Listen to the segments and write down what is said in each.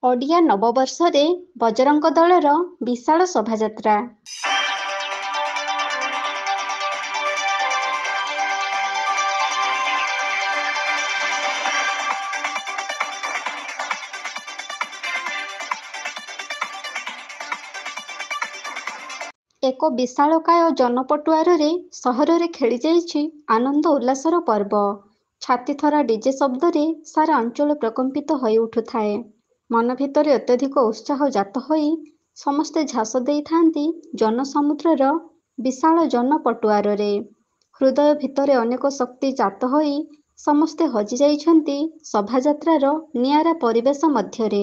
ଓଡ଼ିଆ ନବବର୍ଷରେ ବଜରଙ୍ଗ ଦଳର ବିଶାଳ ଶୋଭାଯାତ୍ରା। ଏକ ବିଶାଳକାୟ ଜନପଟୁଆରରେ ସହରରେ ଖେଳିଯାଇଛି ଆନନ୍ଦ ଉଲ୍ଲାସର ପର୍ବ। ଛାତିଥରା ଡିଜେ ଶବ୍ଦରେ ସାରା ଅଞ୍ଚଳ ପ୍ରକମ୍ପିତ ହୋଇ ଉଠୁଥାଏ। ମନ ଭିତରେ ଅତ୍ୟଧିକ ଉତ୍ସାହ ଜାତ ହୋଇ ସମସ୍ତେ ଝାସ ଦେଇଥାନ୍ତି ଜନସମୁଦ୍ରର ବିଶାଳ ଜନପଟୁଆରରେ। ହୃଦୟ ଭିତରେ ଅନେକ ଶକ୍ତି ଜାତ ହୋଇ ସମସ୍ତେ ହଜିଯାଇଛନ୍ତି ଶୋଭାଯାତ୍ରାର ନିଆରା ପରିବେଶ ମଧ୍ୟରେ।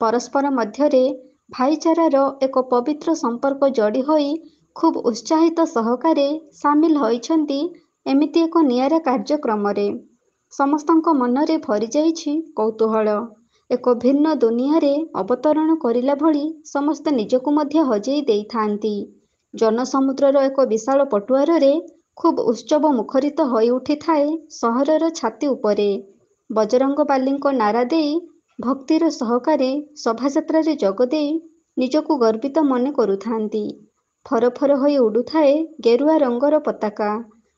ପରସ୍ପର ମଧ୍ୟରେ ଭାଇଚାରାର ଏକ ପବିତ୍ର ସମ୍ପର୍କ ଯୋଡ଼ି ହୋଇ ଖୁବ୍ ଉତ୍ସାହିତ ସହକାରେ ସାମିଲ ହୋଇଛନ୍ତି ଏମିତି ଏକ ନିଆରା କାର୍ଯ୍ୟକ୍ରମରେ। ସମସ୍ତଙ୍କ ମନରେ ଭରିଯାଇଛି କୌତୂହଳ। ଏକ ଭିନ୍ନ ଦୁନିଆରେ ଅବତରଣ କରିଲା ଭଳି ସମସ୍ତେ ନିଜକୁ ମଧ୍ୟ ହଜେଇ ଦେଇଥାନ୍ତି। ଜନସମୁଦ୍ରର ଏକ ବିଶାଳ ପଟୁଆରରେ ଖୁବ୍ ଉତ୍ସବ ମୁଖରିତ ହୋଇ ଉଠିଥାଏ ସହରର ଛାତି ଉପରେ। ବଜରଙ୍ଗବାଲୀଙ୍କ ନାରା ଦେଇ ଭକ୍ତିର ସହକାରେ ଶୋଭାଯାତ୍ରାରେ ଯୋଗଦେଇ ନିଜକୁ ଗର୍ବିତ ମନେ କରୁଥାନ୍ତି। ଫରଫର ହୋଇ ଉଡୁଥାଏ ଗେରୁଆ ରଙ୍ଗର ପତାକା।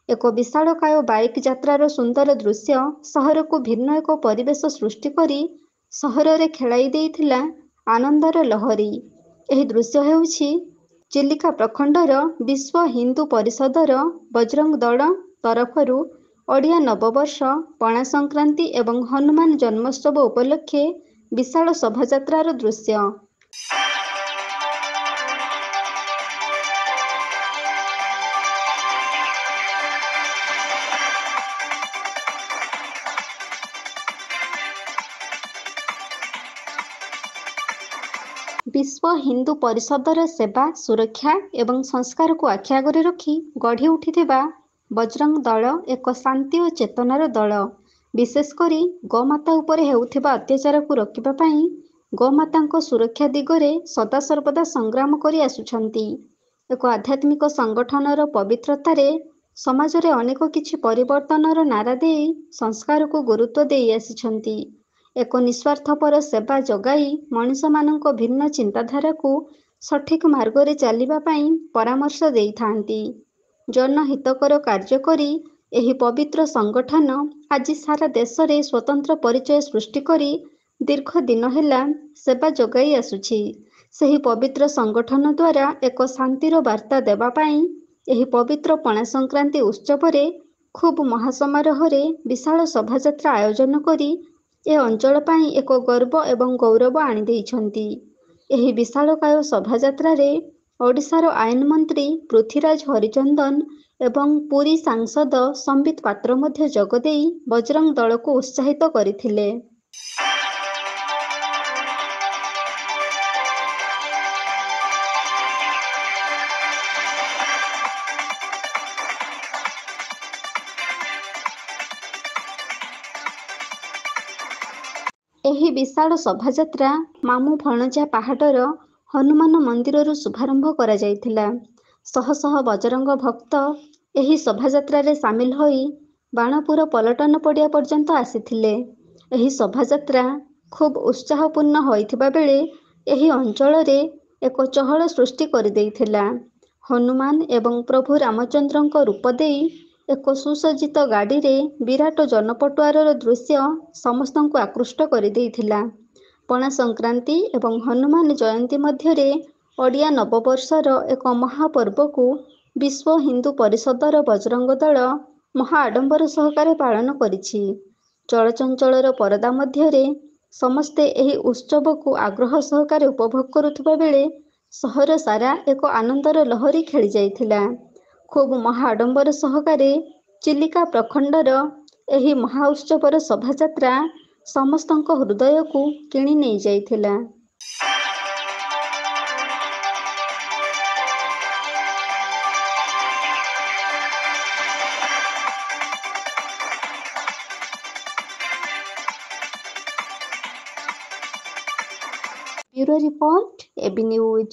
ଏକ ବିଶାଳକାୟ ବାଇକ୍ ଯାତ୍ରାର ସୁନ୍ଦର ଦୃଶ୍ୟ ସହରକୁ ଭିନ୍ନ ଏକ ପରିବେଶ ସୃଷ୍ଟି କରି ସହରରେ ଖେଳାଇ ଦେଇଥିଲା ଆନନ୍ଦର ଲହରୀ। ଏହି ଦୃଶ୍ୟ ହେଉଛି ଚିଲିକା ପ୍ରଖଣ୍ଡର ବିଶ୍ୱ ହିନ୍ଦୁ ପରିଷଦର ବଜରଙ୍ଗ ଦଳ ତରଫରୁ ଓଡ଼ିଆ ନବବର୍ଷ, ପଣା ସଂକ୍ରାନ୍ତି ଏବଂ ହନୁମାନ ଜନ୍ମୋତ୍ସବ ଉପଲକ୍ଷେ ବିଶାଳ ଶୋଭାଯାତ୍ରାର ଦୃଶ୍ୟ। ବିଶ୍ୱ ହିନ୍ଦୁ ପରିଷଦର ସେବା, ସୁରକ୍ଷା ଏବଂ ସଂସ୍କାରକୁ ଆଖି ଆଗରେ ରଖି ଗଢ଼ି ଉଠିଥିବା ବଜରଙ୍ଗ ଦଳ ଏକ ଶାନ୍ତି ଓ ଚେତନାର ଦଳ। ବିଶେଷ କରି ଗୋମାତା ଉପରେ ହେଉଥିବା ଅତ୍ୟାଚାରକୁ ରୋକିବା ପାଇଁ ଗୋମାତାଙ୍କ ସୁରକ୍ଷା ଦିଗରେ ସଦାସର୍ବଦା ସଂଗ୍ରାମ କରି ଆସୁଛନ୍ତି। ଏକ ଆଧ୍ୟାତ୍ମିକ ସଂଗଠନର ପବିତ୍ରତାରେ ସମାଜରେ ଅନେକ କିଛି ପରିବର୍ତ୍ତନର ନାରା ଦେଇ ସଂସ୍କାରକୁ ଗୁରୁତ୍ୱ ଦେଇ ଆସିଛନ୍ତି। ଏକ ନିଃସ୍ୱାର୍ଥପର ସେବା ଯୋଗାଇ ମଣିଷମାନଙ୍କ ଭିନ୍ନ ଚିନ୍ତାଧାରାକୁ ସଠିକ୍ ମାର୍ଗରେ ଚାଲିବା ପାଇଁ ପରାମର୍ଶ ଦେଇଥାନ୍ତି। ଜନହିତକର କାର୍ଯ୍ୟ କରି ଏହି ପବିତ୍ର ସଂଗଠନ ଆଜି ସାରା ଦେଶରେ ସ୍ୱତନ୍ତ୍ର ପରିଚୟ ସୃଷ୍ଟି କରି ଦୀର୍ଘ ଦିନ ହେଲା ସେବା ଯୋଗାଇ ଆସୁଛି। ସେହି ପବିତ୍ର ସଂଗଠନ ଦ୍ୱାରା ଏକ ଶାନ୍ତିର ବାର୍ତ୍ତା ଦେବା ପାଇଁ ଏହି ପବିତ୍ର ପଣା ସଂକ୍ରାନ୍ତି ଉତ୍ସବରେ ଖୁବ୍ ମହାସମାରୋହରେ ବିଶାଳ ଶୋଭାଯାତ୍ରା ଆୟୋଜନ କରି ଏ ଅଞ୍ଚଳ ପାଇଁ ଏକ ଗର୍ବ ଏବଂ ଗୌରବ ଆଣିଦେଇଛନ୍ତି। ଏହି ବିଶାଳକାୟ ଶୋଭାଯାତ୍ରାରେ ଓଡ଼ିଶାର ଆଇନ ମନ୍ତ୍ରୀ ପୃଥ୍ୱୀରାଜ ହରିଚନ୍ଦନ ଏବଂ ପୁରୀ ସାଂସଦ ସମ୍ବିତ ପାତ୍ର ମଧ୍ୟ ଯୋଗଦେଇ ବଜରଙ୍ଗ ଦଳକୁ ଉତ୍ସାହିତ କରିଥିଲେ। ଏହି ବିଶାଳ ଶୋଭାଯାତ୍ରା ମାମୁଁ ଭଣଜା ପାହାଡ଼ର ହନୁମାନ ମନ୍ଦିରରୁ ଶୁଭାରମ୍ଭ କରାଯାଇଥିଲା। ଶହ ଶହ ବଜରଙ୍ଗ ଭକ୍ତ ଏହି ଶୋଭାଯାତ୍ରାରେ ସାମିଲ ହୋଇ ବାଣପୁର ପଲଟନ ପଡ଼ିଆ ପର୍ଯ୍ୟନ୍ତ ଆସିଥିଲେ। ଏହି ଶୋଭାଯାତ୍ରା ଖୁବ୍ ଉତ୍ସାହପୂର୍ଣ୍ଣ ହୋଇଥିବା ବେଳେ ଏହି ଅଞ୍ଚଳରେ ଏକ ଚହଳ ସୃଷ୍ଟି କରିଦେଇଥିଲା। ହନୁମାନ ଏବଂ ପ୍ରଭୁ ରାମଚନ୍ଦ୍ରଙ୍କ ରୂପ ଦେଇ ଏକ ସୁସଜ୍ଜିତ ଗାଡ଼ିରେ ବିରାଟ ଜନପଟୁଆରର ଦୃଶ୍ୟ ସମସ୍ତଙ୍କୁ ଆକୃଷ୍ଟ କରିଦେଇଥିଲା। ପଣା ସଂକ୍ରାନ୍ତି ଏବଂ ହନୁମାନ ଜୟନ୍ତୀ ମଧ୍ୟରେ ଓଡ଼ିଆ ନବବର୍ଷର ଏକ ମହାପର୍ବକୁ ବିଶ୍ୱ ହିନ୍ଦୁ ପରିଷଦର ବଜରଙ୍ଗ ଦଳ ମହା ଆଡ଼ମ୍ବର ସହକାରେ ପାଳନ କରିଛି। ଚଳଚଞ୍ଚଳର ପରଦା ମଧ୍ୟରେ ସମସ୍ତେ ଏହି ଉତ୍ସବକୁ ଆଗ୍ରହ ସହକାରେ ଉପଭୋଗ କରୁଥିବା ବେଳେ ସହର ସାରା ଏକ ଆନନ୍ଦର ଲହରୀ ଖେଳିଯାଇଥିଲା। ଖୁବ୍ ମହା ଆଡ଼ମ୍ବର ସହକାରେ ଚିଲିକା ପ୍ରଖଣ୍ଡର ଏହି ମହା ଉତ୍ସବର ଶୋଭାଯାତ୍ରା ସମସ୍ତଙ୍କ ହୃଦୟକୁ କିଣି ନେଇଯାଇଥିଲା। Bureau report, AB news.